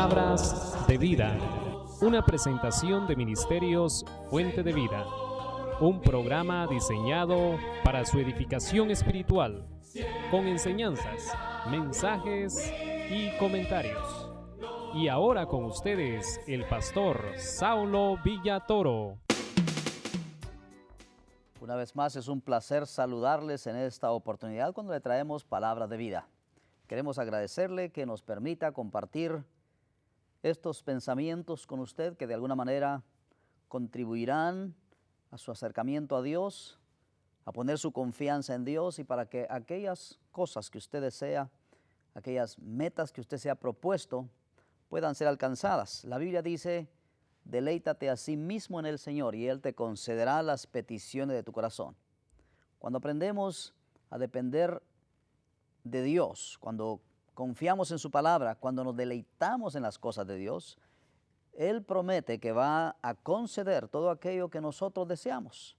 Palabras de Vida, una presentación de Ministerios Fuente de Vida, un programa diseñado para su edificación espiritual, con enseñanzas, mensajes y comentarios. Y ahora con ustedes, el pastor Saulo Villatoro. Una vez más es un placer saludarles en esta oportunidad cuando le traemos Palabra de Vida. Queremos agradecerle que nos permita compartir estos pensamientos con usted que de alguna manera contribuirán a su acercamiento a Dios, a poner su confianza en Dios y para que aquellas cosas que usted desea, aquellas metas que usted se ha propuesto, puedan ser alcanzadas. La Biblia dice: deleítate a sí mismo en el Señor y Él te concederá las peticiones de tu corazón. Cuando aprendemos a depender de Dios, cuando confiamos en su palabra, cuando nos deleitamos en las cosas de Dios, Él promete que va a conceder todo aquello que nosotros deseamos.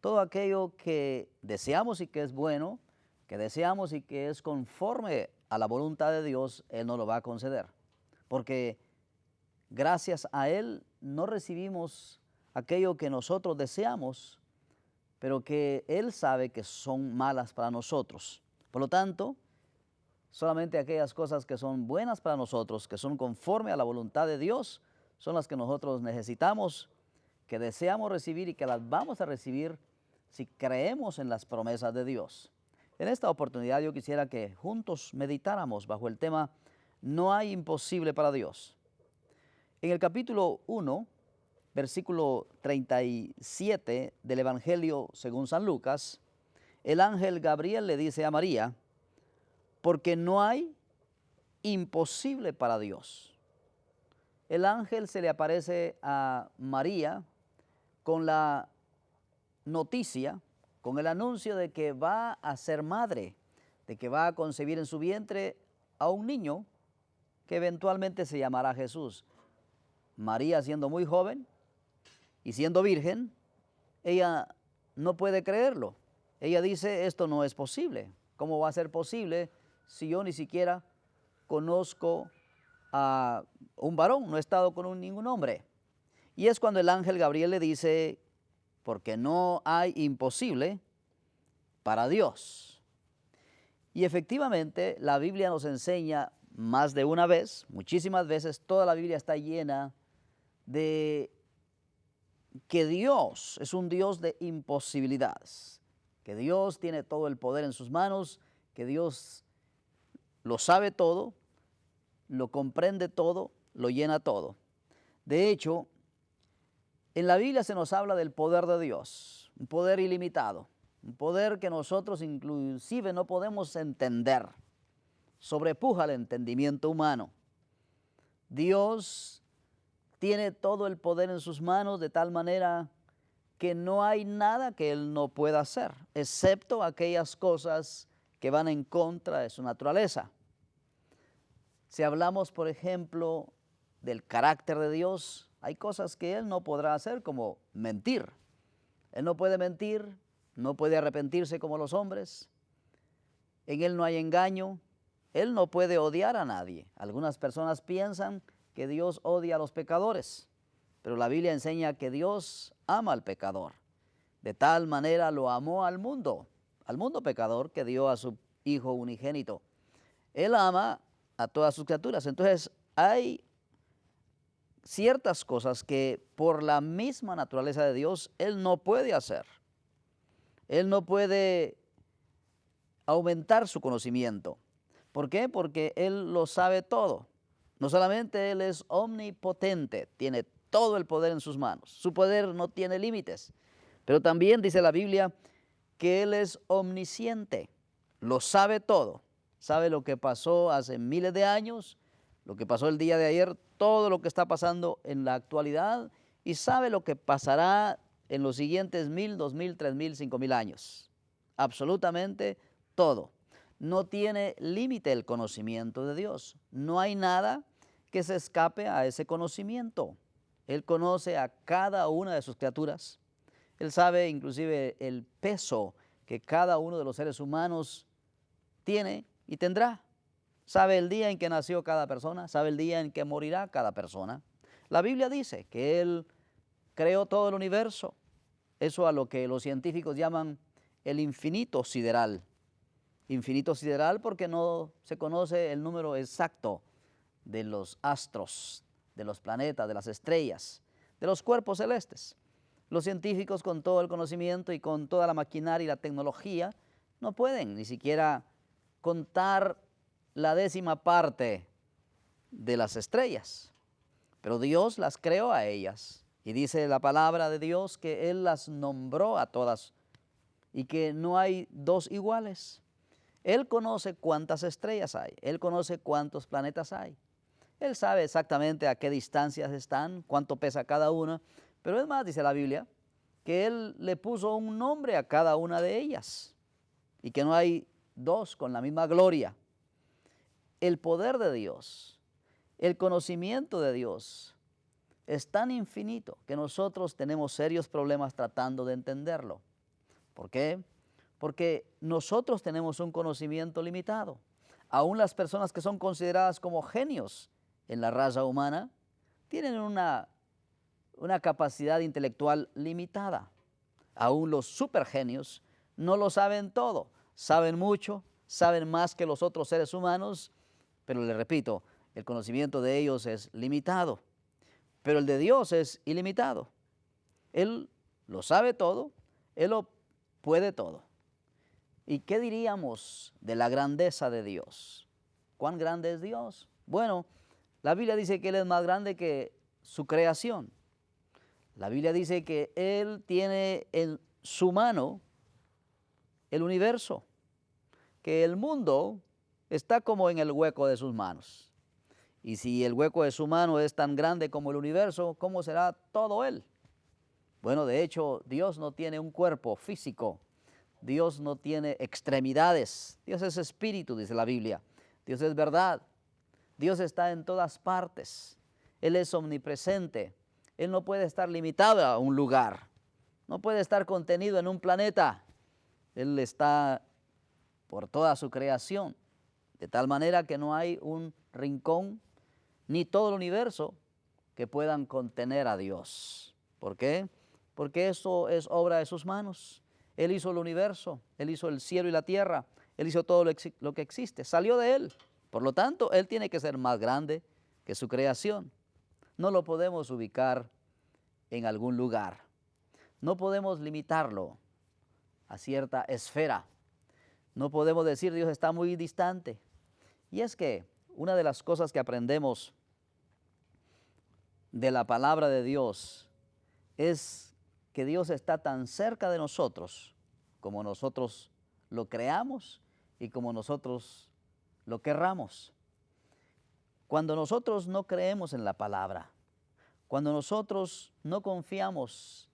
Todo aquello que deseamos y que es bueno, que deseamos y que es conforme a la voluntad de Dios, Él nos lo va a conceder. Porque gracias a Él no recibimos aquello que nosotros deseamos, pero que Él sabe que son malas para nosotros. Por lo tanto, solamente aquellas cosas que son buenas para nosotros, que son conforme a la voluntad de Dios, son las que nosotros necesitamos, que deseamos recibir y que las vamos a recibir si creemos en las promesas de Dios. En esta oportunidad yo quisiera que juntos meditáramos bajo el tema "No hay imposible para Dios". En el capítulo 1, versículo 37 del Evangelio según San Lucas, el ángel Gabriel le dice a María: porque no hay imposible para Dios. El ángel se le aparece a María con la noticia, con el anuncio de que va a ser madre, de que va a concebir en su vientre a un niño que eventualmente se llamará Jesús. María, siendo muy joven y siendo virgen, ella no puede creerlo. Ella dice: esto no es posible. ¿Cómo va a ser posible si yo ni siquiera conozco a un varón, no he estado con ningún hombre? Y es cuando el ángel Gabriel le dice: porque no hay imposible para Dios. Y efectivamente la Biblia nos enseña más de una vez, muchísimas veces, toda la Biblia está llena de que Dios es un Dios de imposibilidades, que Dios tiene todo el poder en sus manos, que Dios lo sabe todo, lo comprende todo, lo llena todo. De hecho, en la Biblia se nos habla del poder de Dios, un poder ilimitado, un poder que nosotros inclusive no podemos entender, sobrepuja el entendimiento humano. Dios tiene todo el poder en sus manos de tal manera que no hay nada que Él no pueda hacer, excepto aquellas cosas que van en contra de su naturaleza. Si hablamos, por ejemplo, del carácter de Dios, hay cosas que Él no podrá hacer, como mentir. Él no puede mentir, no puede arrepentirse como los hombres. En Él no hay engaño. Él no puede odiar a nadie. Algunas personas piensan que Dios odia a los pecadores, pero la Biblia enseña que Dios ama al pecador. De tal manera lo amó al mundo pecador, que dio a su Hijo unigénito. Él ama a todas sus criaturas. Entonces hay ciertas cosas que por la misma naturaleza de Dios Él no puede hacer. Él no puede aumentar su conocimiento. ¿Por qué? Porque Él lo sabe todo. No solamente Él es omnipotente, tiene todo el poder en sus manos. Su poder no tiene límites. Pero también dice la Biblia que Él es omnisciente, lo sabe todo. Sabe lo que pasó hace miles de años, lo que pasó el día de ayer, todo lo que está pasando en la actualidad, y sabe lo que pasará en los siguientes 1000, 2000, 3000, 5000 años. Absolutamente todo. No tiene límite el conocimiento de Dios. No hay nada que se escape a ese conocimiento. Él conoce a cada una de sus criaturas. Él sabe inclusive el peso que cada uno de los seres humanos tiene y tendrá. sabe el día en que nació cada persona, sabe el día en que morirá cada persona. La Biblia dice que Él creó todo el universo, eso a lo que los científicos llaman el infinito sideral. Infinito sideral porque no se conoce el número exacto de los astros, de los planetas, de las estrellas, de los cuerpos celestes. Los científicos, con todo el conocimiento y con toda la maquinaria y la tecnología, no pueden ni siquiera contar la décima parte de las estrellas. Pero Dios las creó a ellas. Y dice la palabra de Dios que Él las nombró a todas y que no hay dos iguales. Él conoce cuántas estrellas hay, Él conoce cuántos planetas hay. Él sabe exactamente a qué distancias están, cuánto pesa cada una, pero es más, dice la Biblia, que Él le puso un nombre a cada una de ellas y que no hay dos con la misma gloria. El poder de Dios, el conocimiento de Dios es tan infinito que nosotros tenemos serios problemas tratando de entenderlo. ¿Por qué? Porque nosotros tenemos un conocimiento limitado. Aún las personas que son consideradas como genios en la raza humana tienen una capacidad intelectual limitada. Aún los supergenios no lo saben todo, saben mucho, saben más que los otros seres humanos, pero les repito, el conocimiento de ellos es limitado, pero el de Dios es ilimitado. Él lo sabe todo, Él lo puede todo. ¿Y qué diríamos de la grandeza de Dios? ¿Cuán grande es Dios? Bueno, la Biblia dice que Él es más grande que su creación. La Biblia dice que Él tiene en su mano el universo, que el mundo está como en el hueco de sus manos. Y si el hueco de su mano es tan grande como el universo, ¿cómo será todo Él? Bueno, de hecho, Dios no tiene un cuerpo físico. Dios no tiene extremidades. Dios es espíritu, dice la Biblia. Dios es verdad. Dios está en todas partes. Él es omnipresente. Él no puede estar limitado a un lugar. No puede estar contenido en un planeta. Él está por toda su creación. De tal manera que no hay un rincón ni todo el universo que puedan contener a Dios. ¿Por qué? Porque eso es obra de sus manos. Él hizo el universo, Él hizo el cielo y la tierra, Él hizo todo lo que existe, salió de Él. Por lo tanto, Él tiene que ser más grande que su creación. No lo podemos ubicar en algún lugar. No podemos limitarlo a cierta esfera. No podemos decir Dios está muy distante. Y es que una de las cosas que aprendemos de la palabra de Dios es que Dios está tan cerca de nosotros como nosotros lo creamos y como nosotros lo querramos. Cuando nosotros no creemos en la palabra, cuando nosotros no confiamos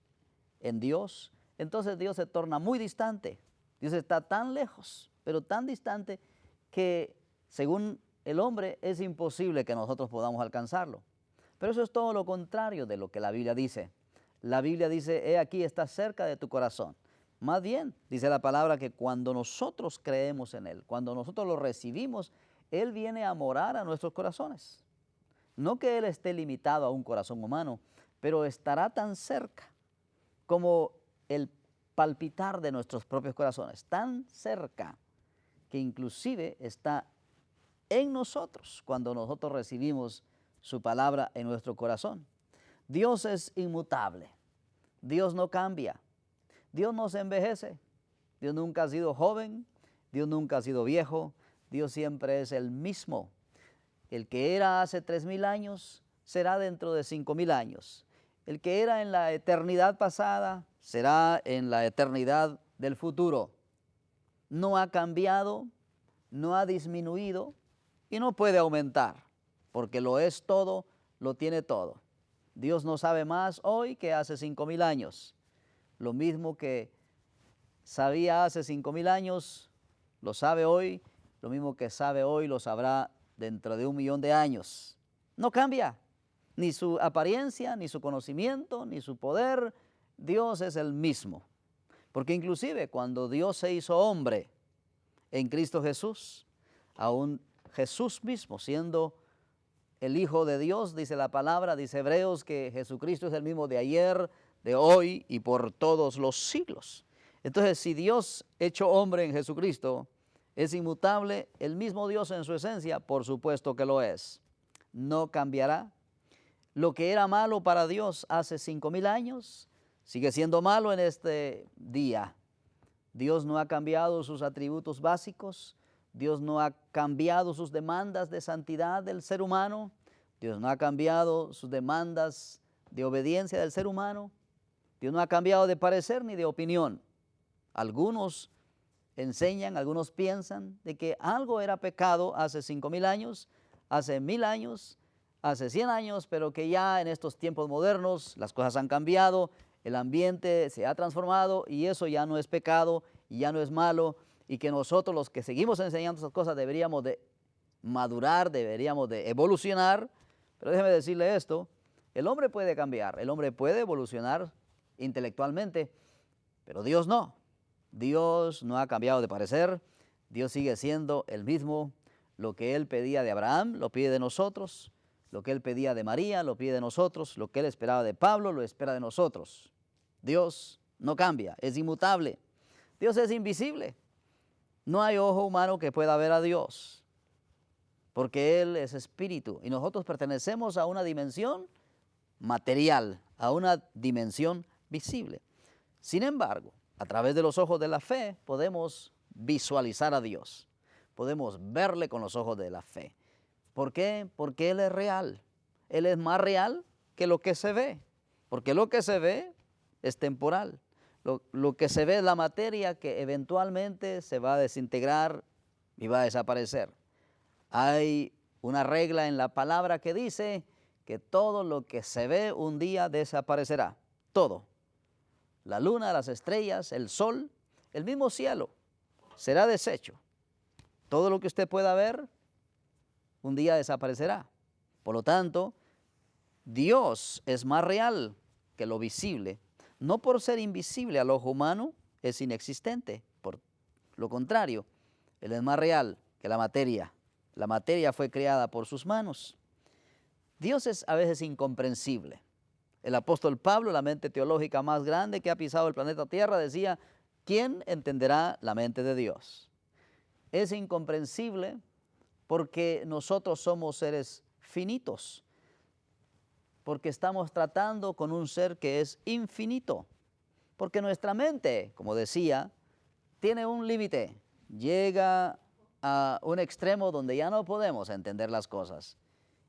en Dios, entonces Dios se torna muy distante. Dios está tan lejos, pero tan distante que según el hombre es imposible que nosotros podamos alcanzarlo. Pero eso es todo lo contrario de lo que la Biblia dice. La Biblia dice, he aquí, está cerca de tu corazón. Más bien, dice la palabra que cuando nosotros creemos en Él, cuando nosotros lo recibimos, Él viene a morar a nuestros corazones. No que Él esté limitado a un corazón humano, pero estará tan cerca como el palpitar de nuestros propios corazones, tan cerca que inclusive está en nosotros cuando nosotros recibimos su palabra en nuestro corazón. Dios es inmutable, Dios no cambia, Dios no se envejece, Dios nunca ha sido joven, Dios nunca ha sido viejo, Dios siempre es el mismo. El que era hace 3,000 años será dentro de 5,000 años. El que era en la eternidad pasada será en la eternidad del futuro. No ha cambiado, no ha disminuido y no puede aumentar, porque lo es todo, lo tiene todo. Dios no sabe más hoy que hace 5,000 años. Lo mismo que sabía hace 5,000 años, lo sabe hoy. Lo mismo que sabe hoy, lo sabrá dentro de 1,000,000 de años. No cambia, ni su apariencia, ni su conocimiento, ni su poder. Dios es el mismo. Porque inclusive cuando Dios se hizo hombre en Cristo Jesús, aún Jesús mismo, siendo el Hijo de Dios, dice la palabra, dice Hebreos, que Jesucristo es el mismo de ayer, de hoy y por todos los siglos. Entonces, si Dios hecho hombre en Jesucristo es inmutable, el mismo Dios en su esencia, por supuesto que lo es. No cambiará. Lo que era malo para Dios hace 5,000 años, sigue siendo malo en este día. Dios no ha cambiado sus atributos básicos. Dios no ha cambiado sus demandas de santidad del ser humano. Dios no ha cambiado sus demandas de obediencia del ser humano. Dios no ha cambiado de parecer ni de opinión. Algunos enseñan, algunos piensan de que algo era pecado hace 5,000 años, hace 1,000 años, hace 100 años, pero que ya en estos tiempos modernos las cosas han cambiado, el ambiente se ha transformado y eso ya no es pecado y ya no es malo, y que nosotros los que seguimos enseñando esas cosas deberíamos de madurar, deberíamos de evolucionar. Pero déjeme decirle esto, el hombre puede cambiar, el hombre puede evolucionar intelectualmente, pero Dios no. Dios no ha cambiado de parecer, Dios sigue siendo el mismo. Lo que Él pedía de Abraham, lo pide de nosotros. Lo que Él pedía de María, lo pide de nosotros. Lo que Él esperaba de Pablo, lo espera de nosotros. Dios no cambia, es inmutable. Dios es invisible. No hay ojo humano que pueda ver a Dios, porque Él es espíritu y nosotros pertenecemos a una dimensión material, a una dimensión visible. Sin embargo, a través de los ojos de la fe podemos visualizar a Dios, podemos verle con los ojos de la fe. ¿Por qué? Porque Él es real. Él es más real que lo que se ve, porque lo que se ve es temporal. Lo que se ve es la materia que eventualmente se va a desintegrar y va a desaparecer. Hay una regla en la palabra que dice que todo lo que se ve un día desaparecerá. Todo. La luna, las estrellas, el sol, el mismo cielo será deshecho. Todo lo que usted pueda ver un día desaparecerá. Por lo tanto, Dios es más real que lo visible. No por ser invisible al ojo humano es inexistente. Por lo contrario, Él es más real que la materia. La materia fue creada por sus manos. Dios es a veces incomprensible. El apóstol Pablo, la mente teológica más grande que ha pisado el planeta Tierra, decía, ¿quién entenderá la mente de Dios? Es incomprensible porque nosotros somos seres finitos, porque estamos tratando con un ser que es infinito, porque nuestra mente, como decía, tiene un límite, llega a un extremo donde ya no podemos entender las cosas.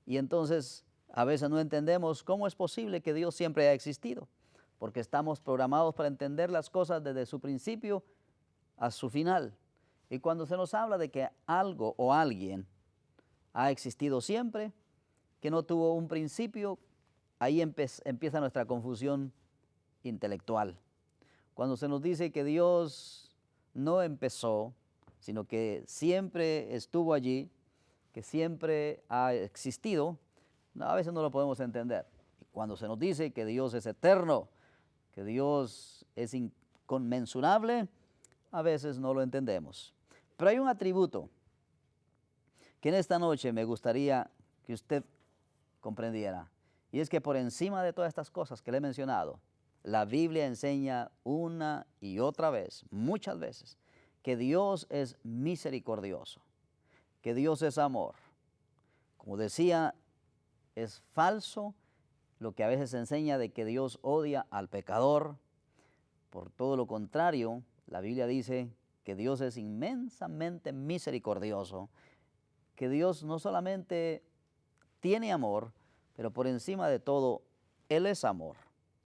Y entonces a veces no entendemos cómo es posible que Dios siempre haya existido, porque estamos programados para entender las cosas desde su principio a su final. Y cuando se nos habla de que algo o alguien ha existido siempre, que no tuvo un principio, ahí empieza nuestra confusión intelectual. Cuando se nos dice que Dios no empezó, sino que siempre estuvo allí, que siempre ha existido, a veces no lo podemos entender. Cuando se nos dice que Dios es eterno, que Dios es inconmensurable, a veces no lo entendemos. Pero hay un atributo que en esta noche me gustaría que usted comprendiera, y es que por encima de todas estas cosas que le he mencionado, la Biblia enseña una y otra vez, muchas veces, que Dios es misericordioso, que Dios es amor. Como decía, es falso lo que a veces se enseña de que Dios odia al pecador. Por todo lo contrario, la Biblia dice que Dios es inmensamente misericordioso, que Dios no solamente tiene amor, pero por encima de todo, Él es amor.